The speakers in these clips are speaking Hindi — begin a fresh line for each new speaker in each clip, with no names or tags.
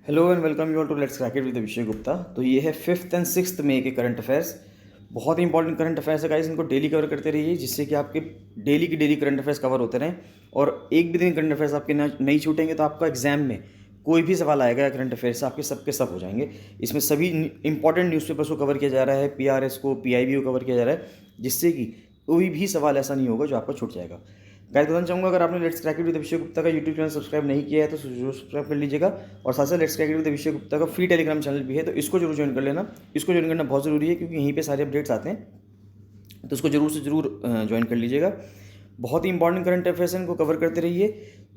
Hello and welcome you all to let's crack it with Abhishek Gupta. तो ये है 5th एंड 6th मई के करंट अफेयर्स। बहुत ही इंपॉर्टेंट करंट अफेयर्स है गाइस, इनको डेली कवर करते रहिए जिससे कि आपके डेली की डेली करंट अफेयर्स कवर होते रहें और एक भी दिन करंट अफेयर्स आपके नहीं छूटेंगे तो आपका एग्जाम में कोई भी सवाल आएगा करंट अफेयर्स से आपके सबके सब हो जाएंगे। इसमें सभी इंपॉर्टेंट न्यूज़पेपर्स को कवर किया जा रहा है, पीआरएस को, पीआईबी को कवर किया जा रहा है, जिससे कि कोई भी सवाल ऐसा नहीं होगा जो आपका छूट जाएगा। गाइस बताना चाहूँगा, अगर आपने let's crack it with Abhishek Gupta का यूट्यूब चैनल सब्सक्राइब नहीं किया है तो जरूर सब्सक्राइब कर लीजिएगा। और साथ साथ let's crack it with Abhishek Gupta का फ्री टेलीग्राम चैनल भी है, तो इसको जरूर ज्वाइन कर लेना। इसको ज्वाइन करना बहुत ज़रूरी है क्योंकि यहीं पे सारे अपडेट्स आते हैं, तो इसको जरूर से जरूर ज्वाइन कर लीजिएगा। बहुत ही इंपॉर्टेंट करंट अफेयर्स इनको कवर करते रहिए।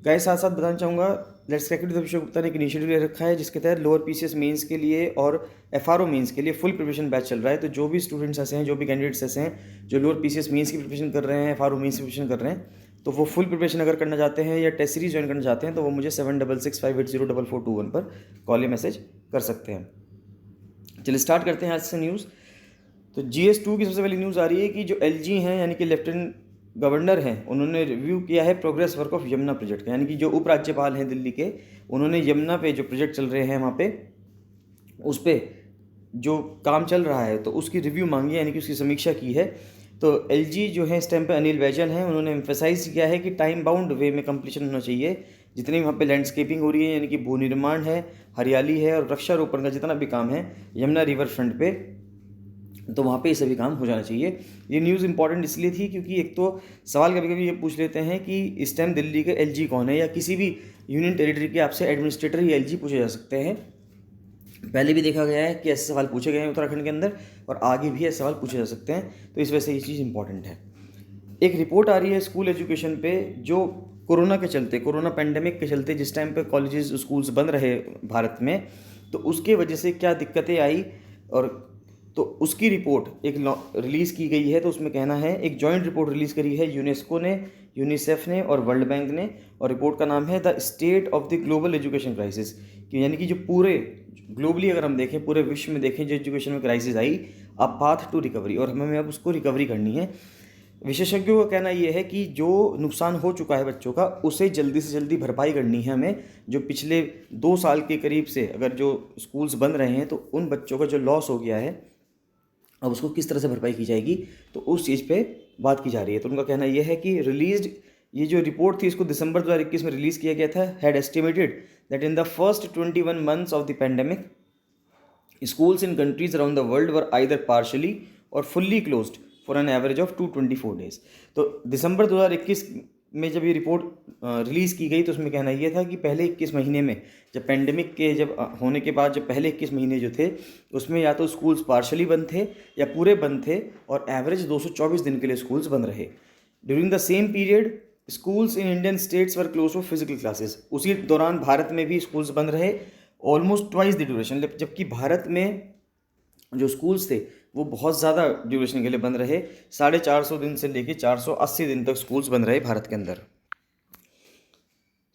गाइस साथ साथ बताना चाहूँगा, let's crack it with Abhishek Gupta ने एक इनिशिएटिव ले रखा है जिसके तहत लोअर पीसीएस मेंस के लिए और एफआरओ मेंस के लिए फुल प्रिपरेशन बैच चल रहा है। तो जो भी स्टूडेंट्स ऐसे हैं, जो भी कैंडिडेट्स ऐसे हैं जो लोअर पीसीएस मेंस की प्रिपरेशन कर रहे हैं, एफआरओ मेंस की प्रिपरेशन कर रहे हैं, तो वो फुल प्रिपरेशन अगर करना चाहते हैं या टेस्ट सीरीज ज्वाइन करना चाहते हैं तो वो मुझे 7665804421 पर कॉल या मैसेज कर सकते हैं। चलिए स्टार्ट करते हैं आज से न्यूज़। तो GS2 की सबसे पहली न्यूज़ आ रही है कि जो LG हैं यानी कि लेफ्टिनेंट गवर्नर हैं, उन्होंने रिव्यू किया है progress work of Yamuna project का। यानी कि जो उपराज्यपाल हैं दिल्ली के, उन्होंने यमुना पे जो प्रोजेक्ट चल रहे हैं वहाँ पे उस पर जो काम चल रहा है तो उसकी रिव्यू मांगी, यानी कि उसकी समीक्षा की है। तो LG जो है इस टाइम पे अनिल बैजल हैं, उन्होंने एम्फेसाइज किया है कि टाइम बाउंड वे में कंप्लीशन होना चाहिए। जितनी वहाँ पे लैंडस्केपिंग हो रही है, यानी कि भू निर्माण है, हरियाली है और वृक्षारोपण का जितना भी काम है यमुना रिवर फ्रंट पे, तो वहाँ पे ये सभी काम हो जाना चाहिए। ये न्यूज़ इंपॉर्टेंट इसलिए थी क्योंकि एक तो सवाल कभी कभी ये पूछ लेते हैं कि इस टाइम दिल्ली के LG कौन है, या किसी भी यूनियन टेरिटरी के आपसे एडमिनिस्ट्रेटर ही LG पूछे जा सकते हैं। पहले भी देखा गया है कि ऐसे सवाल पूछे गए हैं उत्तराखंड के अंदर और आगे भी ऐसे सवाल पूछे जा सकते हैं, तो इस वजह से ये चीज़ इंपॉर्टेंट है। एक रिपोर्ट आ रही है स्कूल एजुकेशन पे, जो कोरोना के चलते, कोरोना पेंडेमिक के चलते जिस टाइम पे कॉलेजेस स्कूल्स बंद रहे भारत में, तो उसके वजह से क्या दिक्कतें आई, और तो उसकी रिपोर्ट एक रिलीज़ की गई है। तो उसमें कहना है, एक जॉइंट रिपोर्ट रिलीज़ करी है यूनेस्को ने, यूनिसेफ ने और वर्ल्ड बैंक ने, और रिपोर्ट का नाम है the state of the global education crisis. कि यानी कि जो पूरे ग्लोबली अगर हम देखें, पूरे विश्व में देखें, जो एजुकेशन में क्राइसिस आई, अ पाथ टू रिकवरी, और हमें अब उसको रिकवरी करनी है। विशेषज्ञों का कहना यह है कि जो नुकसान हो चुका है बच्चों का, उसे जल्दी से जल्दी भरपाई करनी है हमें। जो पिछले 2 साल के करीब से अगर जो स्कूल्स बंद रहे हैं, तो उन बच्चों का जो लॉस हो गया है, अब उसको किस तरह से भरपाई की जाएगी, तो उस चीज़ पे बात की जा रही है। तो उनका कहना यह है कि रिलीज्ड ये जो रिपोर्ट थी, इसको दिसंबर 2021 में रिलीज़ किया गया था। Had estimated that in the first 21 months of the pandemic schools in countries around the world were either partially or fully closed for an average of 224 days। तो दिसंबर 2021 में जब ये रिपोर्ट रिलीज़ की गई, तो उसमें कहना ये था कि पहले 21 महीने में, जब पेंडेमिक के जब होने के बाद जब पहले 21 महीने जो थे, उसमें या तो स्कूल्स पार्शली बंद थे या पूरे बंद थे, और एवरेज 224 दिन के लिए स्कूल्स बंद रहे। During the same period schools in Indian states were close for physical classes. उसी दौरान भारत में भी स्कूल्स बंद रहे, ऑलमोस्ट ट्वाइस द ड्यूरेशन। जबकि भारत में जो स्कूल्स थे वो बहुत ज़्यादा ड्यूरेशन के लिए बंद रहे, 450 दिन से लेके 480 दिन तक स्कूल्स बंद रहे भारत के अंदर।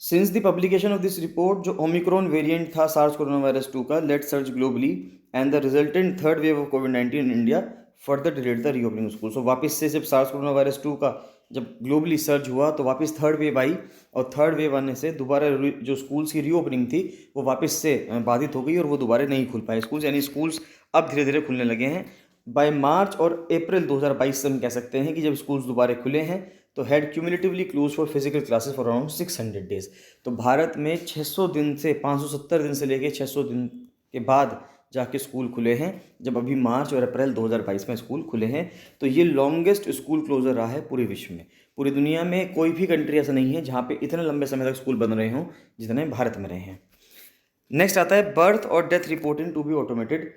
Since the publication of this report, जो ओमिक्रॉन वेरिएंट था सार्स कोरोना वायरस 2 का, led surge globally and the resultant third wave of कोविड-19 in India further delayed the reopening school. So वापस से जब सार्स कोरोना वायरस 2 का जब ग्लोबली सर्ज हुआ, तो वापस थर्ड वेव आई, और थर्ड वेव आने से दोबारा जो स्कूल्स की रीओपनिंग थी वो वापस से बाधित हो गई और वो दोबारा नहीं खुल पाए स्कूल्स। यानी स्कूल्स अब धीरे धीरे खुलने लगे हैं। बाय मार्च और अप्रैल 2022 से हम कह सकते हैं कि जब स्कूल्स दोबारा खुले हैं, तो had cumulatively close for physical classes for around 600 days. तो भारत में 600 दिन से 570 दिन से लेके 600 दिन के बाद जाके स्कूल खुले हैं, जब अभी मार्च और अप्रैल 2022 में स्कूल खुले हैं। तो ये लॉन्गेस्ट स्कूल क्लोजर रहा है पूरे विश्व में। पूरी दुनिया में कोई भी कंट्री ऐसा नहीं है जहाँ पे इतने लंबे समय तक स्कूल बंद रहे हों जितने भारत में रहे हैं। नेक्स्ट आता है बर्थ और death reporting to be automated.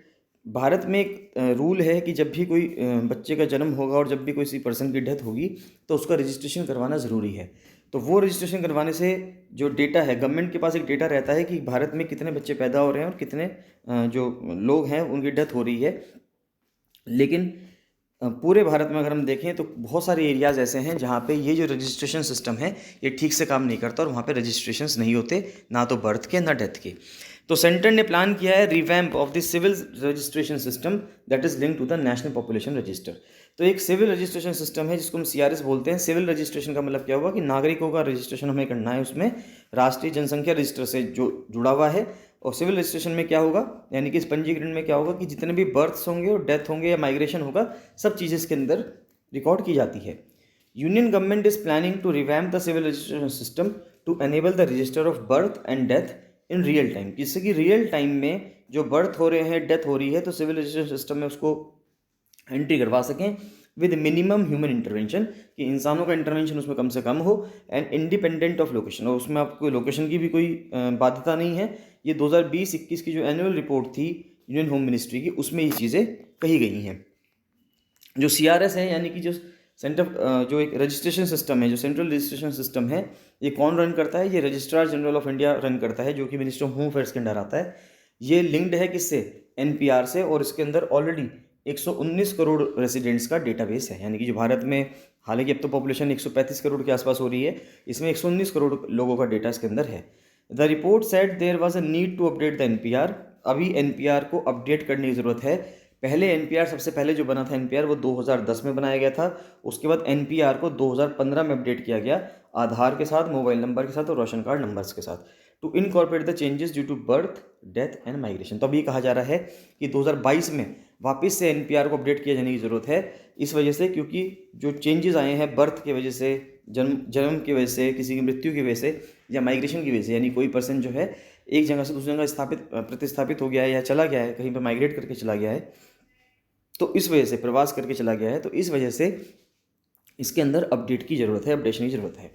Bharat में एक रूल है कि जब भी कोई बच्चे का जन्म होगा और जब भी किसी पर्सन की डेथ होगी, तो उसका रजिस्ट्रेशन करवाना ज़रूरी है। तो वो रजिस्ट्रेशन करवाने से जो डेटा है, गवर्नमेंट के पास एक डेटा रहता है कि भारत में कितने बच्चे पैदा हो रहे हैं और कितने जो लोग हैं उनकी डेथ हो रही है। लेकिन पूरे भारत में अगर हम देखें तो बहुत सारे एरियाज़ ऐसे हैं जहाँ पे ये जो रजिस्ट्रेशन सिस्टम है ये ठीक से काम नहीं करता, और वहाँ पे रजिस्ट्रेशंस नहीं होते, ना तो बर्थ के ना डेथ के। तो सेंटर ने प्लान किया है revamp of the civil registration system that is link to the national population register. तो एक सिविल रजिस्ट्रेशन सिस्टम है जिसको हम CRS बोलते हैं। सिविल रजिस्ट्रेशन का मतलब क्या हुआ कि नागरिकों का रजिस्ट्रेशन हमें करना है, उसमें राष्ट्रीय जनसंख्या रजिस्टर से जो जुड़ा हुआ है, और सिविल रजिस्ट्रेशन में क्या होगा, यानी कि इस पंजीकरण में क्या होगा कि जितने भी बर्थ्स होंगे और डेथ होंगे या माइग्रेशन होगा, सब चीज़ें इसके अंदर रिकॉर्ड की जाती है। Union government is planning to revamp the civil registration system to enable the register of birth and death in real time, जिससे कि रियल टाइम में जो बर्थ हो रहे हैं, डेथ हो रही है, तो सिविल रजिस्ट्रेशन सिस्टम में उसको एंट्री करवा सकें विद मिनिमम ह्यूमन इंटरवेंशन, कि इंसानों का इंटरवेंशन उसमें कम से कम हो, एंड इंडिपेंडेंट ऑफ लोकेशन, और उसमें आपको लोकेशन की भी कोई बाध्यता नहीं है। ये 2020-21 की जो एनुअल रिपोर्ट थी यूनियन होम मिनिस्ट्री की, उसमें ये चीज़ें कही गई हैं। जो CRS है, यानी कि जो सेंटर जो एक रजिस्ट्रेशन सिस्टम है, जो सेंट्रल रजिस्ट्रेशन सिस्टम है, ये कौन रन करता है? ये registrar general of India run करता है, जो कि मिनिस्टर ऑफ होम अफेयर्स के अंडर आता है। ये लिंक्ड है किससे? NPR से, और इसके अंदर ऑलरेडी 119 करोड़ रेसिडेंट्स का डेटाबेस है, यानी कि जो भारत में, हालांकि अब तो पॉपुलेशन 135 करोड़ के आसपास हो रही है, इसमें 119 करोड़ लोगों का डेटा इसके अंदर है। The report said there was a need to update the NPR। अभी NPR को अपडेट करने की ज़रूरत है। पहले NPR, सबसे पहले जो बना था NPR, वो 2010 में बनाया गया था। उसके बाद NPR को 2015 में अपडेट किया गया, आधार के साथ, मोबाइल नंबर के साथ और राशन कार्ड नंबर्स के साथ, to incorporate the changes due to birth, death and migration. तो अभी ये कहा जा रहा है कि 2022 में वापस से NPR को अपडेट किया जाने की ज़रूरत है, इस वजह से क्योंकि जो चेंजेस आए हैं बर्थ की वजह से, जन्म की वजह से, किसी की मृत्यु की वजह से, या माइग्रेशन की वजह से, यानी कोई पर्सन जो है एक जगह से दूसरी जगह प्रतिस्थापित हो गया है, या चला गया है, कहीं पर माइग्रेट करके चला गया है, तो इस वजह से प्रवास करके चला गया है, तो इस वजह से इसके अंदर अपडेट की ज़रूरत है, अपडेशन की ज़रूरत है।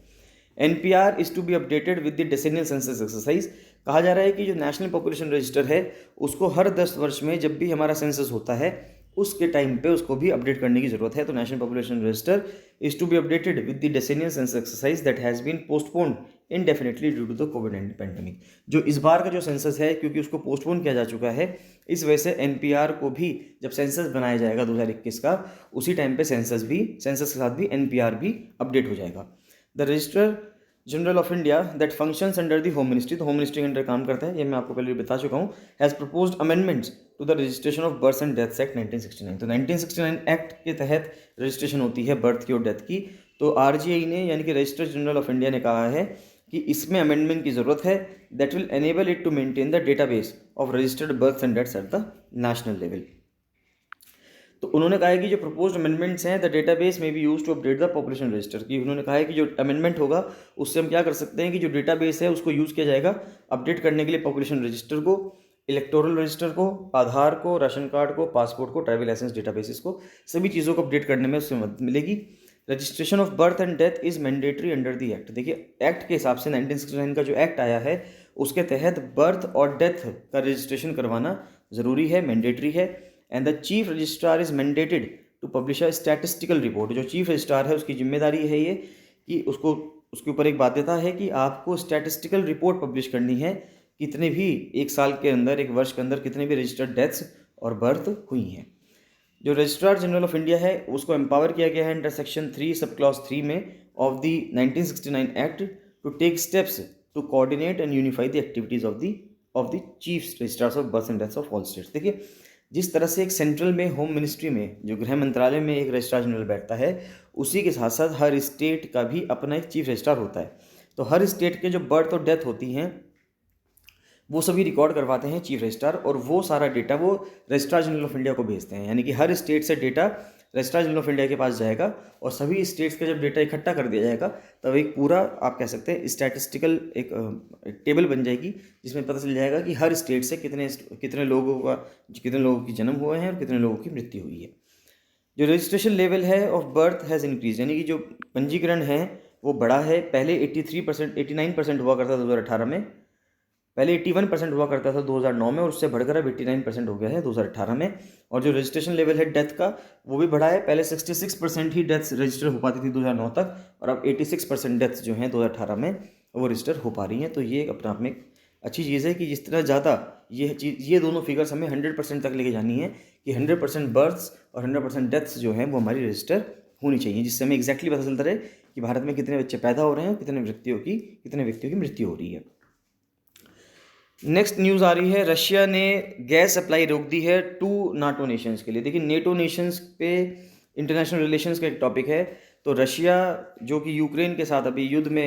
NPR is to be updated with the decennial census exercise. कहा जा रहा है कि जो नेशनल पॉपुलेशन रजिस्टर है, उसको हर 10 वर्ष में जब भी हमारा सेंसस होता है, उसके टाइम पे उसको भी अपडेट करने की ज़रूरत है। तो national population register is to be updated with the decennial census exercise that has been postponed indefinitely due to the Covid pandemic. जो इस बार का जो सेंसस है, क्योंकि उसको पोस्टपोन किया जा चुका है, इस वजह से NPR को भी जब सेंसस बनाया जाएगा 2021 का, उसी टाइम पे सेंसस के साथ भी NPR भी अपडेट हो जाएगा। The register general of India that functions under the home ministry, तो होम मिनिस्ट्री के अंडर काम करता है, ये मैं आपको पहले बता चुका हूँ, has proposed amendments to the registration of birth and deaths act 1969। तो 1969 एक्ट के तहत रजिस्ट्रेशन होती है बर्थ की और डेथ की। तो RGI ने, यानी कि रजिस्टर जनरल ऑफ इंडिया ने कहा है कि इसमें अमेंडमेंट की ज़रूरत है, that will enable it to maintain the database of registered birth and deaths at the national level. तो उन्होंने कहा है कि जो प्रपोज्ड अमेंडमेंट्स हैं, द डेटाबेस में be use to update the population register, की उन्होंने कहा है कि जो अमेंडमेंट होगा उससे हम क्या कर सकते हैं कि जो डेटाबेस है उसको यूज़ किया जाएगा अपडेट करने के लिए पॉपुलेशन रजिस्टर को, इलेक्टोरल रजिस्टर को, आधार को, राशन कार्ड को, पासपोर्ट को, ड्राइविंग लाइसेंस डेटाबेसिस को, सभी चीज़ों को अपडेट करने में उससे मदद मिलेगी। Registration of birth and death is mandatory under the act. देखिए एक्ट के हिसाब से 1969 का जो एक्ट आया है, उसके तहत बर्थ और डेथ का रजिस्ट्रेशन करवाना ज़रूरी है, मैंडेटरी है। And the chief registrar is mandated to publish a statistical report. जो चीफ रजिस्ट्रार है उसकी जिम्मेदारी है ये कि उसको, उसके ऊपर एक बाध्यता है कि आपको स्टैटिस्टिकल रिपोर्ट पब्लिश करनी है, कितने भी एक साल के अंदर, एक वर्ष के अंदर कितने भी रजिस्टर्ड डेथ्स और बर्थ हुई हैं। जो रजिस्ट्रार जनरल ऑफ इंडिया है उसको एम्पावर किया गया है अंडर सेक्शन 3 सब क्लॉज 3 में of the 1969 act to take steps to coordinate and unify the activities of the chief registrars of birth and deaths of all states. देखिए जिस तरह से एक सेंट्रल में होम मिनिस्ट्री में, जो गृह मंत्रालय में एक रजिस्ट्रार जनरल बैठता है, उसी के साथ साथ हर स्टेट का भी अपना एक चीफ रजिस्ट्रार होता है। तो हर स्टेट के जो बर्थ और डेथ होती हैं वो सभी रिकॉर्ड करवाते हैं चीफ रजिस्ट्रार, और वो सारा डेटा वो रजिस्ट्रार जनरल ऑफ इंडिया को भेजते हैं। यानी कि हर स्टेट से data registrar general of India के पास जाएगा, और सभी स्टेट्स का जब डेटा इकट्ठा कर दिया जाएगा, तब एक पूरा, आप कह सकते हैं, स्टैटिस्टिकल एक टेबल बन जाएगी, जिसमें पता चल जाएगा कि हर स्टेट से कितने लोगों की जन्म हुए हैं और कितने लोगों की मृत्यु हुई है। जो रजिस्ट्रेशन लेवल है ऑफ बर्थ हैज़ इंक्रीज, यानी कि जो पंजीकरण है वो बढ़ा है। पहले 89% हुआ करता था 2018 में, पहले 81% हुआ करता था 2009 में, और उससे बढ़कर अब 89% हो गया है 2018 में। और जो रजिस्ट्रेशन लेवल है डेथ का, वो भी बढ़ा है। पहले 66% ही डेथ्स रजिस्टर हो पाती थी 2009 तक, और अब 86% डेथ्स जो हैं 2018 में वो रजिस्टर हो पा रही हैं। तो ये अपने आप में एक अच्छी चीज़ है कि जिस तरह ज़्यादा ये दोनों फिगर्स हमें 100% तक लेके जानी है, कि 100% बर्थ्स और 100% डेथ्स जो हैं वो हमारी रजिस्टर होनी चाहिए, जिससे हमें एग्जैक्टली पता चलता रहे कि भारत में कितने बच्चे पैदा हो रहे हैं और कितने व्यक्तियों की मृत्यु हो रही है। नेक्स्ट न्यूज़ आ रही है, रशिया ने गैस सप्लाई रोक दी है 2 नाटो नेशंस के लिए। देखिए नेटो नेशंस पे इंटरनेशनल रिलेशंस का एक टॉपिक है। तो रशिया जो कि यूक्रेन के साथ अभी युद्ध में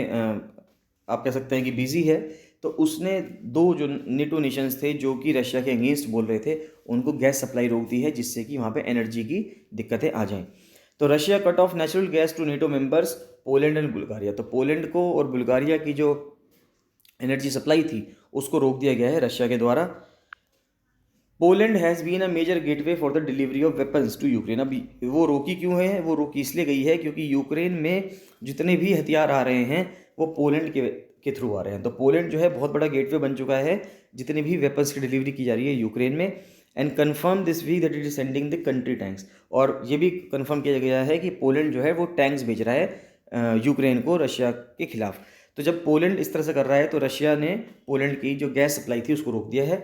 आप कह सकते हैं कि बिजी है, तो उसने दो जो नेटो नेशंस थे जो कि रशिया के अगेंस्ट बोल रहे थे, उनको गैस सप्लाई रोक दी है, जिससे कि वहाँ पे एनर्जी की दिक्कतें आ जाएं। तो Russia cut off natural gas to NATO members Poland and Bulgaria. तो पोलैंड को और बुल्गारिया की जो एनर्जी सप्लाई थी उसको रोक दिया गया है रशिया के द्वारा। Poland has been a major gateway for the delivery of weapons to Ukraine. अभी वो रोकी क्यों है? वो रोकी इसलिए गई है क्योंकि यूक्रेन में जितने भी हथियार आ रहे हैं वो पोलैंड के थ्रू आ रहे हैं। तो पोलैंड जो है बहुत बड़ा गेटवे बन चुका है जितने भी वेपन्स की डिलीवरी की जा रही है यूक्रेन में। And confirm this week that it is sending the country tanks. और ये भी कन्फर्म किया गया है कि पोलैंड जो है वो टैंक्स भेज रहा है यूक्रेन को रशिया के खिलाफ। तो जब पोलैंड इस तरह से कर रहा है तो रशिया ने पोलैंड की जो गैस सप्लाई थी उसको रोक दिया है।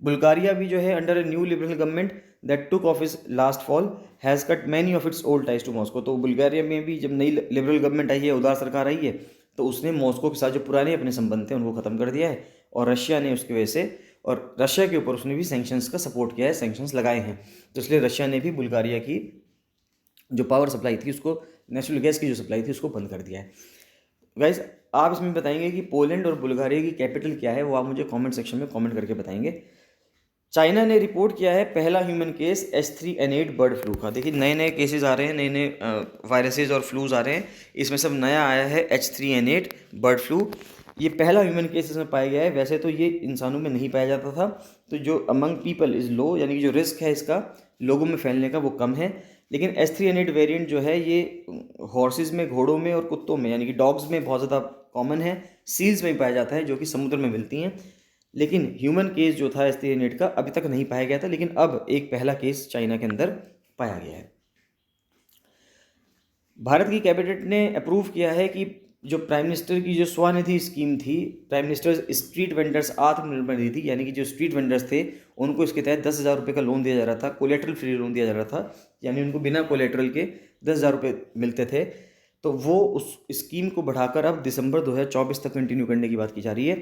बुल्गारिया भी जो है under a new liberal government that took office last fall has cut many of its old ties to Moscow. तो बुल्गारिया में भी जब नई लिबरल गवर्नमेंट आई है, उदार सरकार आई है, तो उसने मॉस्को के साथ जो पुराने अपने संबंध थे उनको ख़त्म कर दिया है। और रशिया ने उसकी वजह से, और रशिया के ऊपर उसने भी सैंक्शंस का सपोर्ट किया है, सैंक्शंस लगाए हैं। तो इसलिए रशिया ने भी बुल्गारिया की जो पावर सप्लाई थी उसको, नेचुरल गैस की जो सप्लाई थी उसको बंद कर दिया है। गाइस आप इसमें बताएंगे कि पोलैंड और बुल्गारिया की कैपिटल क्या है, वो आप मुझे कमेंट सेक्शन में कमेंट करके बताएंगे। चाइना ने रिपोर्ट किया है पहला human case H3N8 bird flu का। देखिए नए नए केसेस आ रहे हैं, नए नए वायरसेस और फ्लूज आ रहे हैं। इसमें सब नया आया है H3N8 बर्ड फ्लू। ये पहला ह्यूमन केस इसमें पाया गया है। वैसे तो ये इंसानों में नहीं पाया जाता था, तो जो अमंग पीपल इज़ लो, यानी कि जो रिस्क है इसका लोगों में फैलने का वो कम है। लेकिन H3N8 वेरिएंट जो है ये हॉर्सेस में, घोड़ों में और कुत्तों में, यानी कि डॉग्स में बहुत ज़्यादा कॉमन है। सील्स में भी पाया जाता है जो कि समुद्र में मिलती हैं। लेकिन ह्यूमन केस जो था H3N8 का अभी तक नहीं पाया गया था, लेकिन अब एक पहला केस चाइना के अंदर पाया गया है। भारत की कैबिनेट ने अप्रूव किया है कि जो प्राइम मिनिस्टर की जो स्वनिधि स्कीम थी, prime minister street vendors Atmanirbhar Nidhi, यानी कि जो स्ट्रीट वेंडर्स थे उनको इसके तहत 10,000 रुपये का लोन दिया जा रहा था, कोलेट्रल फ्री लोन दिया जा रहा था, यानी उनको बिना कोलेट्रल के 10,000 रुपये मिलते थे। तो वो उस स्कीम को बढ़ाकर अब दिसंबर 2024 तक कंटिन्यू करने की बात की जा रही है।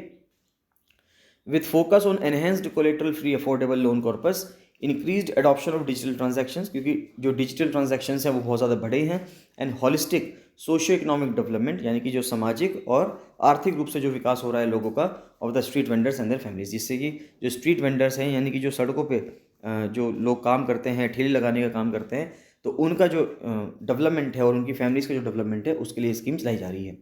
with focus on enhanced collateral free affordable loan corpus, increased adoption of digital transactions, क्योंकि जो डिजिटल ट्रांजैक्शंस हैं वो बहुत ज़्यादा बढ़े हैं, and holistic socio economic development, यानी कि जो सामाजिक और आर्थिक रूप से जो विकास हो रहा है लोगों का, of the street vendors and their families, जिससे कि जो स्ट्रीट वेंडर्स हैं, यानी कि जो सड़कों पे जो लोग काम करते हैं, ठेले लगाने का काम करते हैं, तो उनका जो डेवलपमेंट है और उनकी फैमिलीज़ का जो डेवलपमेंट है उसके लिए स्कीम चलाई जा रही है।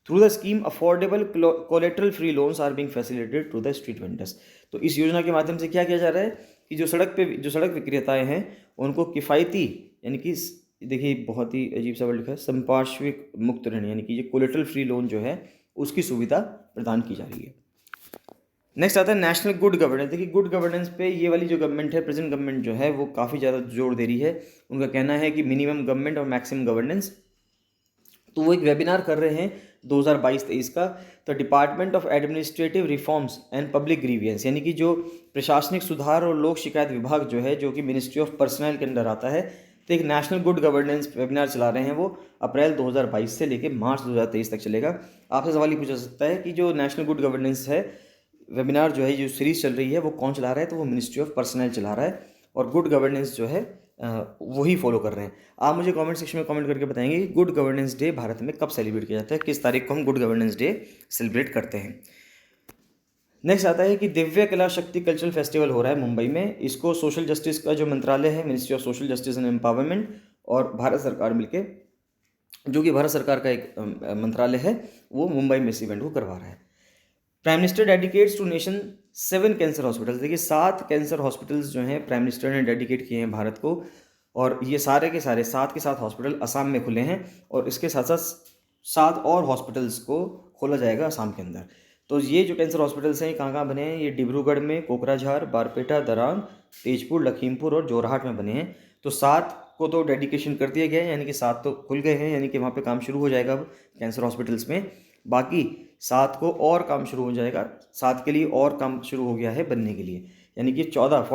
Through the scheme affordable collateral free loans are being facilitated to the street vendors. तो इस योजना के माध्यम से क्या किया जा रहा है कि जो सड़क विक्रेताएं हैं उनको किफ़ायती, यानी कि देखिए बहुत ही अजीब सा वर्ड लिखा है, संपार्श्विक मुक्त ऋण, यानी कि ये कोलेट्रल फ्री लोन जो है उसकी सुविधा प्रदान की जा रही है। नेक्स्ट आता है नेशनल गुड गवर्नेंस। देखिए गुड गवर्नेंस पे ये वाली जो गवर्नमेंट है, प्रेजेंट गवर्नमेंट जो है वो काफ़ी ज़्यादा जोर दे रही है। उनका कहना है कि मिनिमम गवर्नमेंट और मैक्सिमम गवर्नेंस। तो वो एक वेबिनार कर रहे हैं 2022-23 का, the department of administrative reforms and public grievance, यानी कि जो प्रशासनिक सुधार और लोक शिकायत विभाग जो है, जो कि मिनिस्ट्री ऑफ पर्सनल के अंडर आता है। तो एक नेशनल गुड गवर्नेंस वेबिनार चला रहे हैं, वो अप्रैल 2022 से लेकर मार्च 2023 तक चलेगा। आपसे सवाल ही पूछा सकता है कि जो नेशनल गुड गवर्नेंस है वेबिनार जो है, जो सीरीज़ चल रही है, वो कौन चला रहा है? तो वो मिनिस्ट्री ऑफ पर्सनल चला रहा है, और गुड गवर्नेंस जो है वही फॉलो कर रहे हैं। आप मुझे कमेंट सेक्शन में कमेंट करके बताएंगे कि गुड गवर्नेंस डे भारत में कब सेलिब्रेट किया जाता है, किस तारीख को हम गुड गवर्नेंस डे सेलिब्रेट करते हैं। नेक्स्ट आता है कि दिव्य कला शक्ति कल्चरल फेस्टिवल हो रहा है मुंबई में। इसको सोशल जस्टिस का जो मंत्रालय है, ministry of social justice and empowerment, और भारत सरकार मिलके, जो कि भारत सरकार का एक मंत्रालय है, वो मुंबई में इस इवेंट को करवा रहा है। Prime minister dedicates to nation 7 cancer hospitals. देखिए 7 कैंसर हॉस्पिटल्स जो हैं प्राइम मिनिस्टर ने डेडिकेट किए हैं भारत को, और ये सारे के सारे 7 के 7 हॉस्पिटल असम में खुले हैं, और इसके साथ साथ 7 और हॉस्पिटल्स को खोला जाएगा असम के अंदर। तो ये जो कैंसर हॉस्पिटल्स हैं ये कहाँ कहाँ बने हैं? ये डिब्रूगढ़ में, कोकराझार, बारपेटा, दरांग, तेजपुर, लखीमपुर और जोरहाट में बने हैं। तो 7 को तो डेडिकेशन कर दिया गया है, यानी कि 7 तो खुल गए हैं, यानी कि वहाँ पे काम शुरू हो जाएगा अब कैंसर हॉस्पिटल्स में। बाकी 7 को और काम शुरू हो जाएगा, 7 के लिए और काम शुरू हो गया है बनने के लिए, यानी कि 14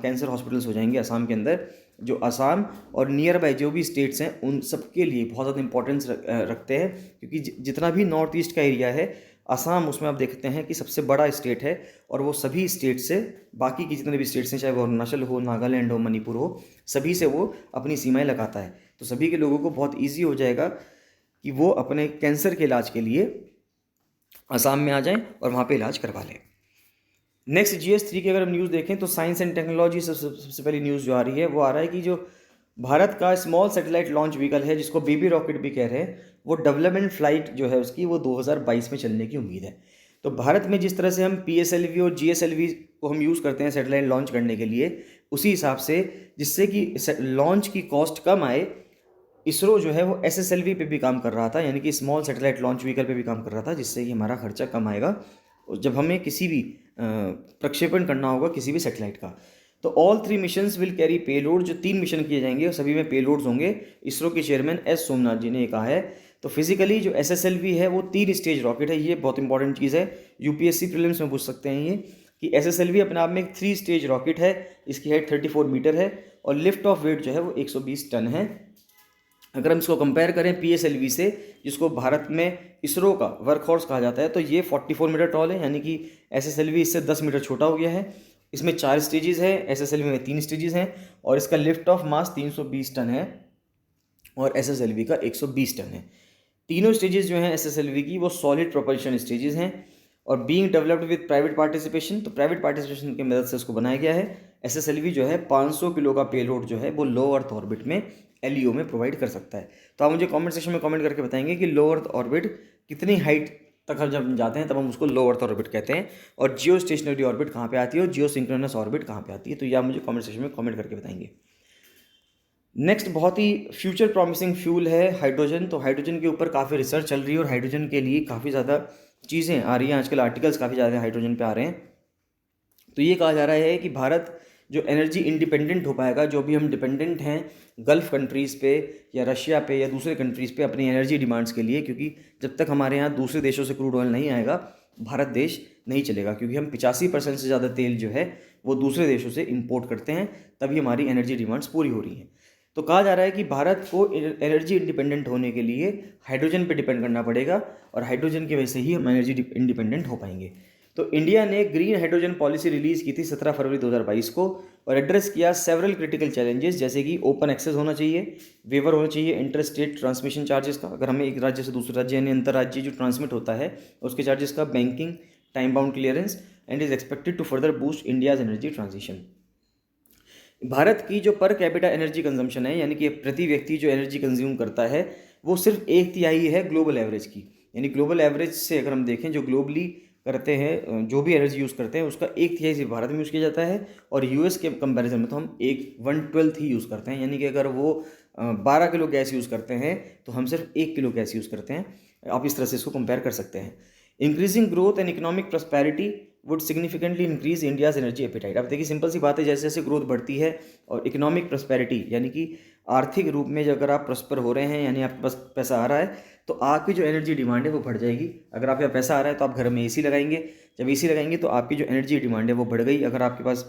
कैंसर हॉस्पिटल्स हो जाएंगे असम के अंदर, जो असम और नियर बाय जो भी स्टेट्स हैं उन सब के लिए बहुत ज़्यादा इंपॉर्टेंस रखते हैं, क्योंकि जितना भी नॉर्थ ईस्ट का एरिया है असम, उसमें आप देखते हैं कि सबसे बड़ा स्टेट है, और वो सभी स्टेट से, बाकी की जितने भी स्टेट्स हैं, चाहे वो अरुणाचल हो, नागालैंड हो, मणिपुर हो, सभी से वो अपनी सीमाएं लगाता है। तो सभी के लोगों को बहुत ईजी हो जाएगा कि वो अपने कैंसर के इलाज के लिए असम में आ जाएं और वहाँ पे इलाज करवा लें। नेक्स्ट GS3 की अगर हम न्यूज़ देखें तो साइंस एंड टेक्नोलॉजी सबसे पहली न्यूज़ जो आ रही है वो आ रहा है कि जो भारत का स्मॉल सैटेलाइट लॉन्च व्हीकल है जिसको बेबी रॉकेट भी कह रहे हैं, वो डेवलपमेंट फ्लाइट जो है उसकी वो 2022 में चलने की उम्मीद है। तो भारत में जिस तरह से हम PSLV और GSLV को हम यूज़ करते हैं सैटेलाइट लॉन्च करने के लिए, उसी हिसाब से जिससे कि लॉन्च की कॉस्ट कम आए, इसरो जो है वो SSLV पे भी काम कर रहा था, यानी कि स्मॉल सैटेलाइट लॉन्च व्हीकल पे भी काम कर रहा था, जिससे कि हमारा खर्चा कम आएगा जब हमें किसी भी प्रक्षेपण करना होगा किसी भी सैटेलाइट का। तो all 3 missions will carry payload, जो 3 मिशन किए जाएंगे और सभी में पेलोड्स होंगे, इसरो के चेयरमैन S सोमनाथ जी ने ये कहा है। तो फिजिकली जो SSLV है वो 3 स्टेज रॉकेट है, ये बहुत इंपॉर्टेंट चीज़ है, UPSC प्रीलिम्स में पूछ सकते हैं ये, कि SSLV अपने आप में एक 3 स्टेज रॉकेट है, इसकी हाइट 34 मीटर है और लिफ्ट ऑफ वेट जो है वो 120 टन है। अगर हम इसको कंपेयर करें PSLV से, जिसको भारत में इसरो का वर्कहॉर्स कहा जाता है, तो ये 44 मीटर टॉल है, यानी कि SSLV इससे 10 मीटर छोटा हो गया है। इसमें 4 स्टेजेस है, SSLV में 3 स्टेजेस हैं और इसका लिफ्ट ऑफ मास 320 टन है और SSLV का 120 टन है। तीनों स्टेजेस जो हैं SSLV की वो सॉलिड प्रोपल्शन स्टेजेस हैं और being developed with private participation, तो प्राइवेट पार्टिसिपेशन की मदद से इसको बनाया गया है। SSLV जो है 500 किलो का पेलोड जो है वो लो अर्थ ऑर्बिट में LEO में प्रोवाइड कर सकता है। तो आप मुझे कमेंट सेक्शन में कमेंट करके बताएंगे कि लो अर्थ ऑर्बिट कितनी हाइट तक हम जब जाते हैं तब हम उसको लो अर्थ ऑर्बिट कहते हैं, और जियो स्टेशनरी ऑर्बिट कहाँ पे आती है और जियो सिंक्रोनस ऑर्बिट कहाँ पे आती है, तो ये आप मुझे कमेंट सेक्शन में कमेंट करके बताएंगे। नेक्स्ट बहुत ही फ्यूचर प्रॉमिसिंग फ्यूल है हाइड्रोजन। तो हाइड्रोजन के ऊपर काफ़ी रिसर्च चल रही है और हाइड्रोजन के लिए काफ़ी ज़्यादा चीज़ें आ रही हैं, आजकल आर्टिकल्स काफ़ी ज़्यादा हाइड्रोजन पे आ रहे हैं। तो ये कहा जा रहा है कि भारत जो एनर्जी इंडिपेंडेंट हो पाएगा, जो भी हम डिपेंडेंट हैं गल्फ़ कंट्रीज़ पे या रशिया पे या दूसरे कंट्रीज़ पे अपनी एनर्जी डिमांड्स के लिए, क्योंकि जब तक हमारे यहाँ दूसरे देशों से क्रूड ऑयल नहीं आएगा भारत देश नहीं चलेगा, क्योंकि हम 85% से ज़्यादा तेल जो है वो दूसरे देशों से इंपोर्ट करते हैं, तभी हमारी एनर्जी डिमांड्स पूरी हो रही हैं। तो कहा जा रहा है कि भारत को एनर्जी इंडिपेंडेंट होने के लिए हाइड्रोजन पे डिपेंड करना पड़ेगा और हाइड्रोजन की वजह से ही हम एनर्जी इंडिपेंडेंट हो पाएंगे। तो इंडिया ने ग्रीन हाइड्रोजन पॉलिसी रिलीज़ की थी 17 फरवरी 2022 को और एड्रेस किया सेवरल क्रिटिकल चैलेंजेस, जैसे कि ओपन एक्सेस होना चाहिए, वेवर होना चाहिए इंटर स्टेट ट्रांसमिशन चार्जेस का, अगर हमें एक राज्य से दूसरे राज्य यानी अंतर्राज्यीय जो ट्रांसमिट होता है उसके चार्जेस का, banking, time bound clearance, and is expected to further boost India's energy transition. Bharat की जो पर कैपिटा एनर्जी कंजम्पशन है, यानी कि प्रति व्यक्ति जो एनर्जी कंज्यूम करता है, वो सिर्फ 1/3 है ग्लोबल एवरेज की। यानी ग्लोबल एवरेज से अगर हम देखें जो ग्लोबली करते हैं, जो भी एनर्जी यूज़ करते हैं उसका 1/3 सिर्फ भारत में यूज़ किया जाता है और US के कंपैरिजन में तो हम 1/12 ही यूज़ करते हैं। यानी कि अगर वो 12 किलो गैस यूज़ करते हैं तो हम सिर्फ 1 किलो गैस यूज़ करते हैं। आप इस तरह से इसको कंपेयर कर सकते हैं। Increasing growth and economic prosperity would significantly increase India's energy appetite. अब देखिए सिंपल सी बात है, जैसे जैसे ग्रोथ बढ़ती है और इकोनॉमिक प्रॉस्पेरिटी यानी कि आर्थिक रूप में अगर आप प्रॉस्पर हो रहे हैं, यानी आपके पास पैसा आ रहा है, तो आपकी जो एनर्जी डिमांड है वो बढ़ जाएगी। अगर आपके पास पैसा आ रहा है तो आप घर में AC लगाएंगे, जब AC लगाएंगे तो आपकी जो एनर्जी डिमांड है वो बढ़ गई। अगर आपके पास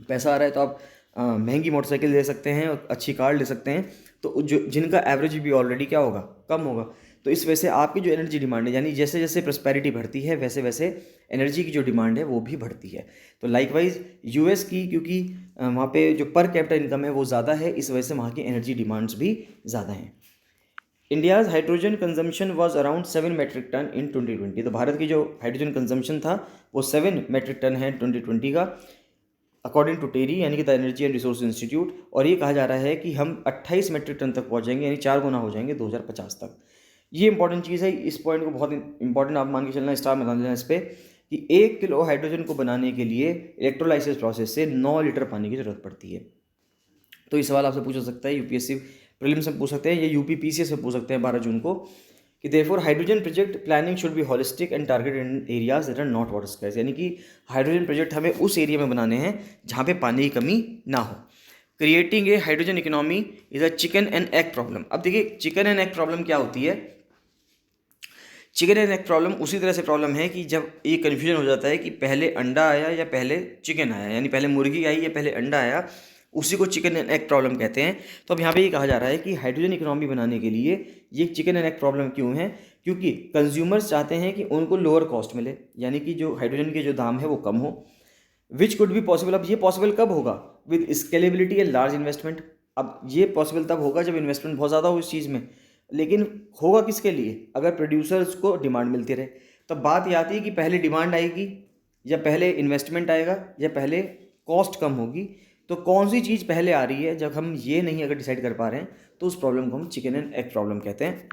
पैसा आ रहा है तो आप महंगी मोटरसाइकिल ले सकते हैं और अच्छी कार ले सकते हैं, तो जो जिनका एवरेज भी ऑलरेडी क्या होगा, कम होगा। तो इस वजह से आपकी जो एनर्जी डिमांड है, यानी जैसे जैसे प्रॉस्पेरिटी बढ़ती है वैसे वैसे एनर्जी की जो डिमांड है वो भी बढ़ती है। तो लाइकवाइज US की, क्योंकि वहाँ पे जो पर कैपिटा इनकम है वो ज़्यादा है, इस वजह से वहाँ की एनर्जी डिमांड्स भी ज़्यादा हैं। India's hydrogen consumption was around 7 metric ton in 2020। तो भारत की जो हाइड्रोजन कंजम्पशन था वो 7 मेट्रिक टन है 2020 का, अकॉर्डिंग टू टेरी यानी कि the energy and resource institute. और ये कहा जा रहा है कि हम 28 मेट्रिक टन तक पहुँच जाएंगे, यानी 4 गुना हो जाएंगे 2050 तक। ये इंपॉर्टेंट चीज़ है, इस पॉइंट को बहुत इंपॉर्टेंट आप मान के चलना, स्टार बता देना इस पर, कि 1 किलो हाइड्रोजन को बनाने के लिए इलेक्ट्रोलाइसिस प्रोसेस से 9 लीटर पानी की ज़रूरत पड़ती है। तो ये सवाल आपसे पूछा सकता है, UPSC प्रीलिम्स में पूछ सकते हैं, ये UPPCS में पूछ सकते हैं 12 जून को, कि therefore hydrogen project planning should be holistic and targeted in areas that are not water scarce. यानी कि हाइड्रोजन प्रोजेक्ट हमें उस एरिया में बनाने हैं जहाँ पे पानी की कमी ना हो। Creating a hydrogen economy is a chicken and egg problem. अब देखिए चिकन एंड एग प्रॉब्लम क्या होती है। चिकन एंड एग प्रॉब्लम उसी तरह से प्रॉब्लम है कि जब ये कन्फ्यूजन हो जाता है कि पहले अंडा आया या पहले चिकन आया, यानी पहले मुर्गी आई या पहले अंडा आया, उसी को चिकन एंड एग प्रॉब्लम कहते हैं। तो अब यहाँ पे ये कहा जा रहा है कि हाइड्रोजन इकोनॉमी बनाने के लिए ये चिकन एंड एग प्रॉब्लम क्यों है, क्योंकि कंज्यूमर्स चाहते हैं कि उनको लोअर कॉस्ट मिले, यानी कि जो हाइड्रोजन के जो दाम है वो कम हो, विच कुड बी पॉसिबल। अब ये पॉसिबल कब होगा, with scalability and large investment. अब ये पॉसिबल तब होगा जब इन्वेस्टमेंट बहुत ज़्यादा हो इस चीज़ में, लेकिन होगा किसके लिए, अगर प्रोड्यूसर्स को डिमांड मिलती रहे। तब बात ये आती है कि पहले डिमांड आएगी या पहले इन्वेस्टमेंट आएगा या पहले कॉस्ट कम होगी। तो कौन सी चीज़ पहले आ रही है, जब हम ये नहीं अगर डिसाइड कर पा रहे हैं तो उस प्रॉब्लम को हम चिकन एंड एग प्रॉब्लम कहते हैं।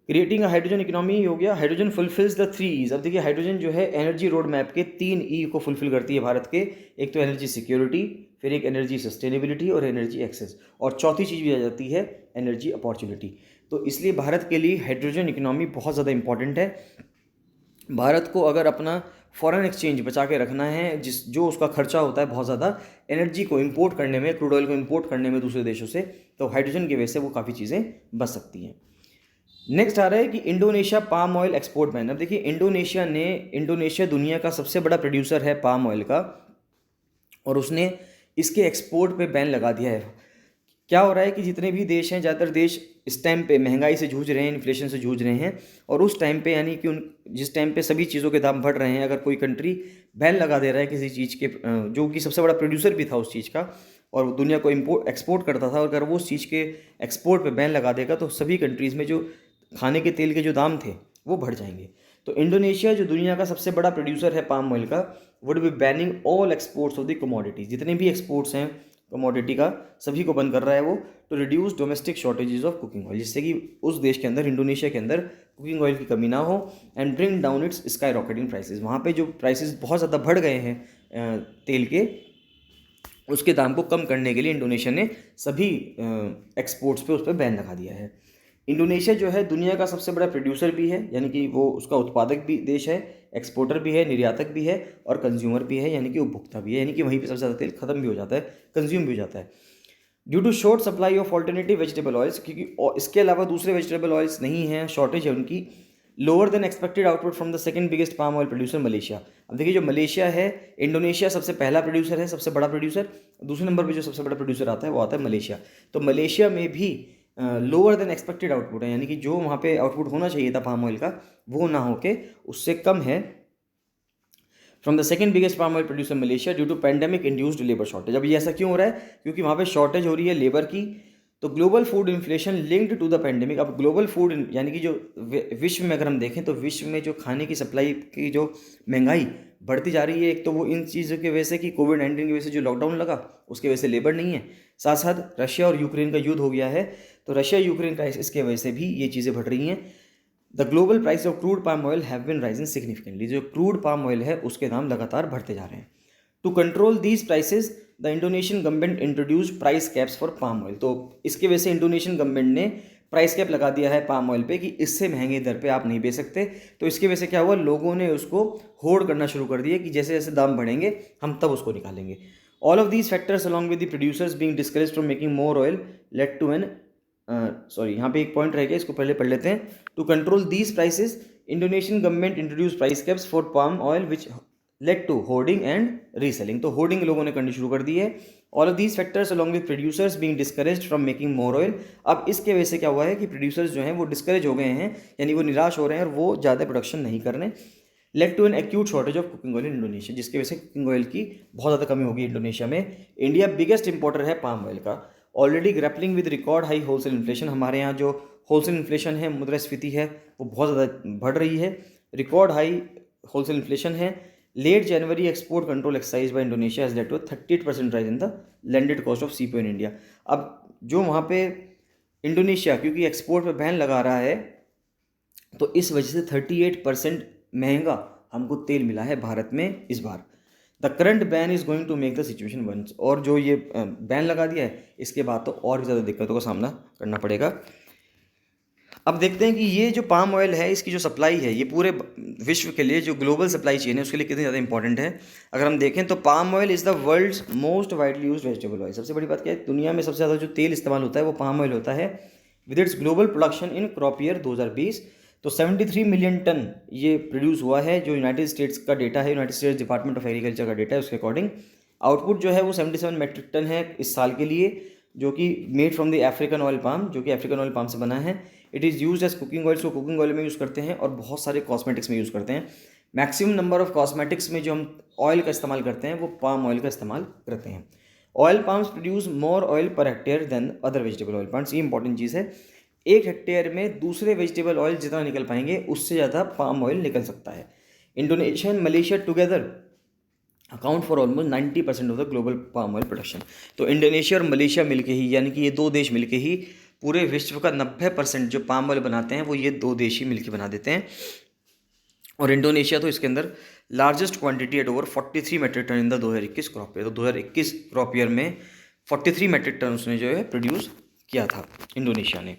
क्रिएटिंग अ हाइड्रोजन इकोनॉमी हो गया, हाइड्रोजन फुलफिल्स द 3 E's। अब देखिए हाइड्रोजन जो है एनर्जी रोड मैप के 3 E को फुलफिल करती है भारत के। एक तो एनर्जी सिक्योरिटी, फिर एक एनर्जी सस्टेनेबिलिटी और एनर्जी एक्सेस, और चौथी चीज़ भी आ जाती है एनर्जी अपॉर्चुनिटी। तो इसलिए भारत के लिए हाइड्रोजन इकोनॉमी बहुत ज़्यादा इंपॉर्टेंट है। भारत को अगर अपना फॉरेन एक्सचेंज बचा के रखना है, जो उसका खर्चा होता है बहुत ज़्यादा एनर्जी को इंपोर्ट करने में, क्रूड ऑयल को इंपोर्ट करने में दूसरे देशों से, तो हाइड्रोजन की वजह से वो काफ़ी चीज़ें बच सकती हैं। नेक्स्ट आ रहा है कि Indonesia palm oil export ban. अब देखिए इंडोनेशिया दुनिया का सबसे बड़ा प्रोड्यूसर है पाम ऑयल का, और उसने इसके एक्सपोर्ट पे बैन लगा दिया है। क्या हो रहा है कि जितने भी देश हैं, ज़्यादातर देश इस टाइम पे महंगाई से जूझ रहे हैं, इन्फ्लेशन से जूझ रहे हैं, और उस टाइम पे यानी कि जिस टाइम पे सभी चीज़ों के दाम बढ़ रहे हैं, अगर कोई कंट्री बैन लगा दे रहा है किसी चीज़ के, जो कि सबसे बड़ा प्रोड्यूसर भी था उस चीज़ का और दुनिया को एक्सपोर्ट करता था, अगर वो उस चीज़ के एक्सपोर्ट पे बैन लगा देगा तो सभी कंट्रीज़ में जो खाने के तेल के जो दाम थे वो बढ़ जाएंगे। तो इंडोनेशिया जो दुनिया का सबसे बड़ा प्रोड्यूसर है पाम ऑयल का, would be banning all exports of the commodities. जितने भी एक्सपोर्ट्स हैं कमोडिटी का, सभी को बंद कर रहा है वो, to reduce domestic shortages of cooking oil, जिससे कि उस देश के अंदर, इंडोनेशिया के अंदर कुकिंग ऑयल की कमी ना हो, and bring down it's sky rocketing prices. वहाँ पे जो प्राइसेस बहुत ज़्यादा बढ़ गए हैं तेल के, उसके दाम को कम करने के लिए इंडोनेशिया ने सभी एक्सपोर्ट्स पे उस पर बैन लगा दिया है। इंडोनेशिया जो है दुनिया का सबसे बड़ा प्रोड्यूसर भी है, यानी कि वो उसका उत्पादक भी देश है, एक्सपोर्टर भी है, निर्यातक भी है, और कंज्यूमर भी है, यानी कि उपभोक्ता भी है, यानी कि वहीं पे सबसे ज़्यादा तेल खत्म भी हो जाता है, कंज्यूम भी हो जाता है। Due to short supply of alternative vegetable oils, क्योंकि इसके अलावा दूसरे वेजिटेबल ऑयल्स नहीं हैं, शॉर्टेज है उनकी। Lower than expected output from the second biggest palm oil producer Malaysia. अब देखिए जो मलेशिया है, इंडोनेशिया सबसे पहला प्रोड्यूसर है, सबसे बड़ा प्रोड्यूसर, दूसरे नंबर पे जो सबसे बड़ा प्रोड्यूसर आता है वो आता है मलेशिया। तो मलेशिया में भी लोअर देन एक्सपेक्टेड आउटपुट है, यानी कि जो वहाँ पे आउटपुट होना चाहिए था पाम ऑयल का वो ना होके उससे कम है, from the second biggest palm oil producer Malaysia due to pandemic induced labour shortage. अब ये ऐसा क्यों हो रहा है? क्योंकि वहाँ पे शॉर्टेज हो रही है लेबर की। तो global food inflation linked to the pandemic. अब ग्लोबल फूड यानी कि जो विश्व में अगर हम देखें तो विश्व में जो खाने की सप्लाई की जो महंगाई बढ़ती जा रही है, एक तो वो इन चीज़ों की वजह से कि कोविड-19 की वजह से जो लॉकडाउन लगा उसकी वजह से लेबर नहीं है, साथ साथ रशिया और यूक्रेन का युद्ध हो गया है, तो रशिया यूक्रेन क्राइसिस की वजह से भी ये चीज़ें बढ़ रही हैं। The global price of crude palm oil have been rising significantly. जो क्रूड पाम ऑयल है उसके दाम लगातार बढ़ते जा रहे हैं। To control these prices the Indonesian government introduce price caps for palm oil. तो इसकी वजह से इंडोनेशियन गवर्नमेंट ने प्राइस कैप लगा दिया है पाम ऑयल पे कि इससे महंगे दर पे आप नहीं बेच सकते। तो इसकी वजह से क्या हुआ, लोगों ने उसको होल्ड करना शुरू कर दिया कि जैसे जैसे दाम बढ़ेंगे हम तब उसको निकालेंगे। All of these factors along with the producers being discouraged from making more oil led to an यहाँ पे एक पॉइंट रह गया, इसको पहले पढ़ लेते हैं। To control these prices Indonesian government introduce price caps for palm oil which led to hoarding and reselling. तो होर्डिंग लोगों ने करनी शुरू कर दी है। All of these factors along with producers being discouraged from making more oil. अब इसके वजह से क्या हुआ है कि प्रोड्यूसर्स जो हैं वो डिस्करेज हो गए हैं, यानी वो निराश हो रहे हैं और वो ज़्यादा प्रोडक्शन नहीं कर रहे। Led to an acute shortage of cooking oil in Indonesia, जिसकी वजह से कुकिंग ऑयल की बहुत ज़्यादा कमी होगी इंडोनेशिया में। इंडिया बिगेस्ट इंपोर्टर है पाम ऑयल का, already grappling with record high wholesale inflation. हमारे यहाँ जो होलसेल इन्फ्लेशन है, मुद्रास्फीति है, वो बहुत ज़्यादा बढ़ रही है, रिकॉर्ड हाई होलसेल इन्फ्लेशन है। Late January export control exercise by Indonesia has led to 38% rise in the landed cost of CPO in India. अब जो वहाँ पे इंडोनेशिया क्योंकि एक्सपोर्ट पे बैन लगा रहा है, तो इस वजह से 38% महंगा हमको तेल मिला है भारत में इस बार। The current ban is going to make the situation worse. और जो ये बैन लगा दिया है इसके बाद तो और भी ज़्यादा दिक्कतों का सामना करना पड़ेगा। अब देखते हैं कि ये जो पाम ऑयल है इसकी जो सप्लाई है ये पूरे विश्व के लिए, जो ग्लोबल सप्लाई चेन है उसके लिए कितनी ज़्यादा इंपॉर्टेंट है। अगर हम देखें तो palm oil is the world's most widely used vegetable oil. सबसे बड़ी बात क्या है, दुनिया में सबसे ज़्यादा जो तेल इस्तेमाल होता है वो पाम ऑयल होता है। With its global production in crop year 2020 तो 73 मिलियन टन ये प्रोड्यूस हुआ है, जो यूनाइटेड स्टेट्स का डेटा है, United states department of agriculture का डेटा है, उसके अकॉर्डिंग आउटपुट जो है वो 77 मेट्रिक टन है इस साल के लिए, जो कि made from the African oil palm, जो कि अफ्रीकन ऑयल पाम से बना है। It is use as cooking oil, को कुकिंग ऑयल में यूज़ करते हैं और बहुत सारे कॉस्मेटिक्स में यूज़ करते हैं। मैक्सिमम नंबर ऑफ कॉस्मेटिक्स में जो हम ऑयल का इस्तेमाल करते हैं वो पाम ऑयल का इस्तेमाल करते हैं। Oil palms produce more oil per hectare than other vegetable oil plants. ये इंपॉर्टेंट चीज़ है। 1 हेक्टेयर में दूसरे वेजिटेबल ऑयल जितना निकल पाएंगे उससे ज़्यादा पाम ऑयल निकल सकता है। Indonesia and Malaysia together account for almost 90% of the global palm oil production. तो इंडोनेशिया और मलेशिया मिलके ही, यानी कि ये 2 देश मिलके ही पूरे विश्व का 90% जो पाम ऑयल बनाते हैं वो ये 2 देश ही मिलके बना देते हैं। और इंडोनेशिया तो इसके अंदर largest quantity at over 43 metric ton in the 2021 crop year. तो 2021 क्रॉप ईयर में 43 मेट्रिक टन उसने जो है प्रोड्यूस किया था इंडोनेशिया ने।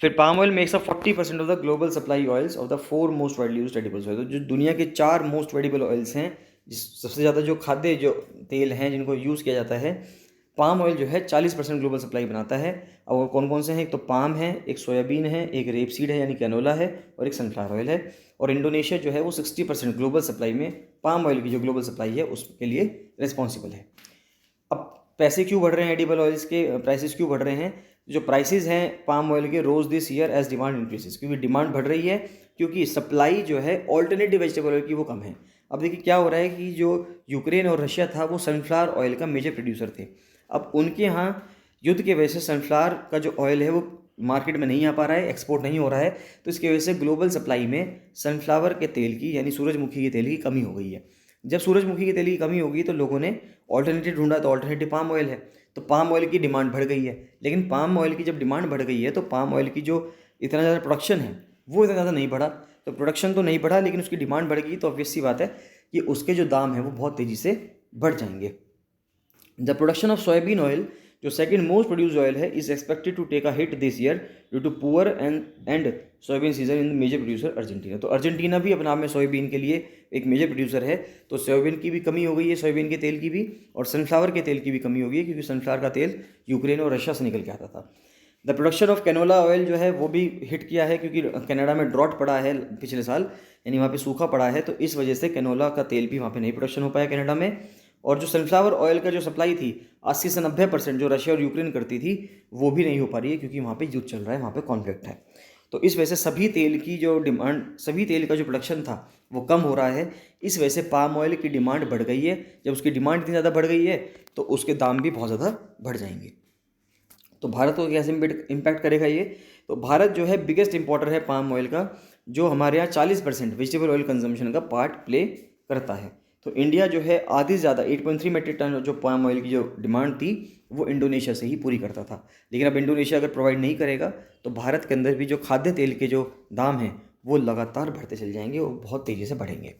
फिर palm oil makes up 40% of the global supply oils of the 4 most widely used edibles oil. तो जो दुनिया के 4 मोस्ट वेडिबल ऑयल्स हैं, जिस सबसे ज़्यादा जो खाद्य जो तेल हैं जिनको यूज़ किया जाता है, पाम ऑयल जो है 40% ग्लोबल सप्लाई बनाता है। और वो कौन कौन से हैं? एक तो पाम है, एक सोयाबीन है, एक रेपसीड है यानी कैनोला है, और एक सनफ्लावर ऑयल है। और इंडोनेशिया जो है वो 60% ग्लोबल सप्लाई में पाम ऑयल की जो ग्लोबल सप्लाई है उसके लिए रिस्पॉन्सिबल है। अब पैसे क्यों बढ़ रहे हैं? एडिबल ऑयल्स के प्राइसेस क्यों बढ़ रहे हैं? जो प्राइसेस हैं पाम ऑयल के rose this year as demand increases, क्योंकि डिमांड बढ़ रही है, क्योंकि सप्लाई जो है ऑल्टरनेटिव वेजिटेबल ऑयल की वो कम है। अब देखिए क्या हो रहा है कि जो यूक्रेन और रशिया था वो सनफ्लावर ऑयल का मेजर प्रोड्यूसर थे। अब उनके यहाँ युद्ध की वजह से सनफ्लावर का जो ऑयल है वो मार्केट में नहीं आ पा रहा है, एक्सपोर्ट नहीं हो रहा है। तो इसकी वजह से ग्लोबल सप्लाई में सनफ्लावर के तेल की यानी सूरजमुखी के तेल की कमी हो गई है। जब सूरजमुखी के तेल की कमी होगी तो लोगों ने ऑल्टरनेटिव ढूंढा, तो ऑल्टरनेटिव पाम ऑयल है। तो पाम ऑयल की डिमांड बढ़ गई है। लेकिन पाम ऑयल की जब डिमांड बढ़ गई है तो पाम ऑयल की जो इतना ज़्यादा प्रोडक्शन है वो इतना ज़्यादा नहीं बढ़ा। तो प्रोडक्शन तो नहीं बढ़ा लेकिन उसकी डिमांड बढ़ गई, तो ऑब्वियस सी बात है कि उसके जो दाम हैं वो बहुत तेज़ी से बढ़ जाएंगे। The production of soybean oil, जो सेकंड मोस्ट प्रोड्यूस ऑयल है, is expected to take a hit this year due to poor and soybean season in major producer Argentina. तो अर्जेंटीना भी अपने आप में सोयाबीन के लिए एक मेजर प्रोड्यूसर है। तो सोयाबीन की भी कमी हो गई है, सोयाबीन के तेल की भी, और सनफ्लावर के तेल की भी कमी हो गई है, क्योंकि सनफ्लावर का तेल यूक्रेन और रशिया से निकल के आता था। The production of canola oil जो है वो भी हिट किया है, क्योंकि कनाडा में ड्रॉट पड़ा है पिछले साल, यानी वहाँ पे सूखा पड़ा है। तो इस वजह से कैनोला का तेल भी वहाँ पे नहीं प्रोडक्शन हो पाया कनाडा में। और जो सनफ्लावर ऑयल का जो सप्लाई थी 80 से 90% जो रशिया और यूक्रेन करती थी वो भी नहीं हो पा रही है, क्योंकि वहाँ पे युद्ध चल रहा है, वहाँ पे कॉन्फ्लिक्ट है। तो इस वजह से सभी तेल की जो डिमांड, सभी तेल का जो प्रोडक्शन था वो कम हो रहा है। इस वजह से पाम ऑयल की डिमांड बढ़ गई है। जब उसकी डिमांड इतनी ज़्यादा बढ़ गई है तो उसके दाम भी बहुत ज़्यादा बढ़ जाएंगे। तो भारत को कैसे इम्पैक्ट करेगा ये? तो भारत जो है बिगेस्ट इंपोर्टर है पाम ऑयल का, जो हमारे यहाँ 40% वेजिटेबल ऑयल कंजम्पशन का पार्ट प्ले करता है। तो इंडिया जो है आधी ज़्यादा 8.3 मेट्रिक टन जो पाम ऑयल की जो डिमांड थी वो इंडोनेशिया से ही पूरी करता था। लेकिन अब इंडोनेशिया अगर प्रोवाइड नहीं करेगा तो भारत के अंदर भी जो खाद्य तेल के जो दाम हैं वो लगातार बढ़ते चले जाएंगे और बहुत तेज़ी से बढ़ेंगे।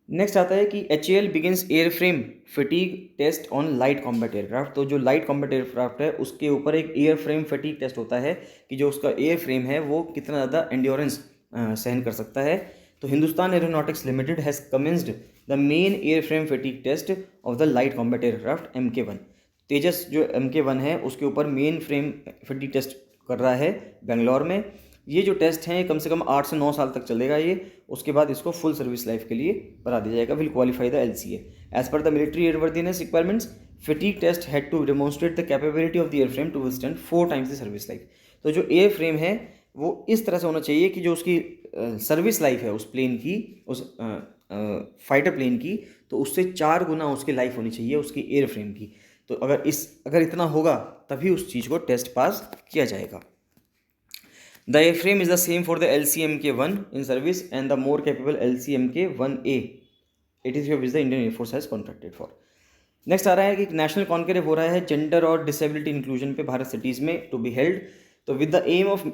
नेक्स्ट आता है कि HAL begins air frame fatigue test on light combat aircraft. तो जो लाइट कॉम्बैट एयरक्राफ्ट है उसके ऊपर एक एयर फ्रेम फटीग टेस्ट होता है कि जो उसका एयर फ्रेम है वो कितना ज़्यादा एंड्योरेंस सहन कर सकता है। तो Hindustan aeronautics limited has commenced the main air frame fatigue test of the light combat aircraft MK1। Tejas जो MK1 है उसके ऊपर मेन फ्रेम फटीग टेस्ट कर रहा है बेंगलोर में। ये जो टेस्ट हैं कम से कम 8 से 9 साल तक चलेगा ये। उसके बाद इसको फुल सर्विस लाइफ के लिए बना दिया जाएगा, will qualify the LCA as per the military airworthiness requirements. Fatigue test had to demonstrate the capability of the air frame to withstand 4 times the service life. तो जो एयर फ्रेम है वो इस तरह से होना चाहिए कि जो उसकी सर्विस लाइफ है उस प्लेन की, उस फाइटर प्लेन की, तो उससे 4 गुना उसकी लाइफ होनी चाहिए उसकी एयर फ्रेम की। तो अगर इतना होगा तभी उस चीज़ को टेस्ट पास किया जाएगा। The airframe is the same for the LCMK1 in service and the more capable LCMK1A. It is which the Indian Air Force has contracted for. Next आ रहा है कि नेशनल कॉन्क्लेव हो रहा है जेंडर और डिसेबिलिटी इंक्लूजन पे भारत सिटीज़ में टू बी हेल्ड। तो with the aim of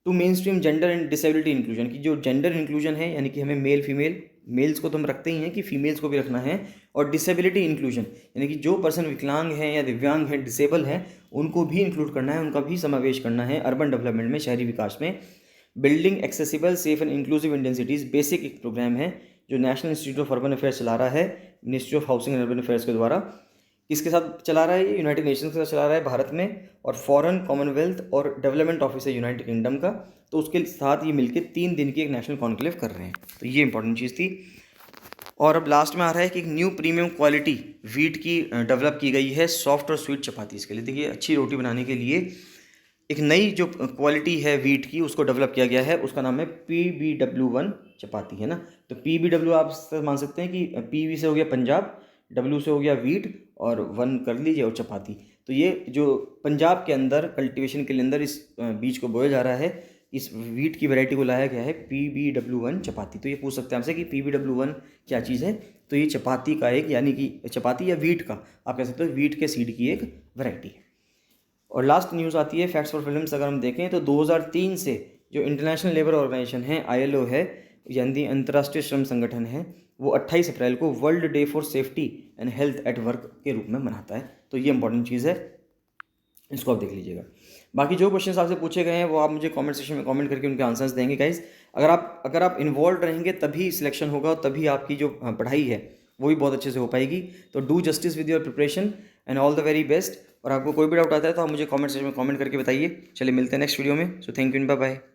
to mainstream gender and disability inclusion की जो जेंडर इंक्लूजन है, यानी कि हमें मेल फीमेल, मेल्स को तो हम रखते ही हैं कि फीमेल्स को भी रखना है, और डिसेबिलिटी इंक्लूजन यानी कि जो पर्सन विकलांग हैं या दिव्यांग हैं, डिसेबल हैं, उनको भी इंक्लूड करना है, उनका भी समावेश करना है अर्बन डेवलपमेंट में, शहरी विकास में। Building accessible safe and inclusive Indian cities basic एक प्रोग्राम है जो national institute of urban affairs चला रहा है, ministry of housing and urban affairs के द्वारा। किसके साथ चला रहा है ये? यूनाइटेड नेशंस के साथ चला रहा है भारत में, और फॉरेन कॉमनवेल्थ और डेवलपमेंट ऑफिस है यूनाइटेड किंगडम का। तो उसके साथ ये मिलकर 3 दिन की एक नेशनल कॉन्क्लेव कर रहे हैं। तो ये इंपॉर्टेंट चीज़ थी। और अब लास्ट में आ रहा है कि एक न्यू प्रीमियम क्वालिटी वीट की डेवलप की गई है सॉफ्ट और स्वीट चपातीज़ के लिए। देखिए अच्छी रोटी बनाने के लिए एक नई जो क्वालिटी है वीट की उसको डेवलप किया गया है, उसका नाम है PBW1 चपाती, है ना। तो PBW आप मान सकते हैं कि PB से हो गया पंजाब, W से हो गया वीट, और 1 कर लीजिए और चपाती। तो ये जो पंजाब के अंदर कल्टीवेशन के अंदर इस बीज को बोया जा रहा है, इस वीट की वैरायटी को लाया गया है PBW1 चपाती। तो ये पूछ सकते हैं आपसे कि PBW1 क्या चीज़ है, तो ये चपाती का एक, यानी कि चपाती या वीट का, आप कह सकते हो वीट के सीड की एक वैरायटी है। और लास्ट न्यूज़ आती है फैक्ट्स फॉर फिल्म्स। अगर हम देखें तो 2003 से जो इंटरनेशनल लेबर ऑर्गेनाइजेशन है, ILO है, यानी अंतर्राष्ट्रीय श्रम संगठन है, वो 28 अप्रैल को world day for safety and health at work के रूप में मनाता है। तो ये इंपॉर्टेंट चीज़ है, इसको आप देख लीजिएगा। बाकी जो क्वेश्चंस आपसे पूछे गए हैं वो आप मुझे कमेंट सेक्शन में कमेंट करके उनके आंसर्स देंगे गाइज। अगर आप इन्वॉल्व रहेंगे तभी सिलेक्शन होगा और तभी आपकी जो पढ़ाई है वो भी बहुत अच्छे से हो पाएगी। तो do justice with your preparation and all the very best. और आपको कोई भी डाउट आता है तो आप मुझे कमेंट सेक्शन में कमेंट करके बताइए। चलिए मिलते हैं नेक्स्ट वीडियो में। So thank you and bye bye.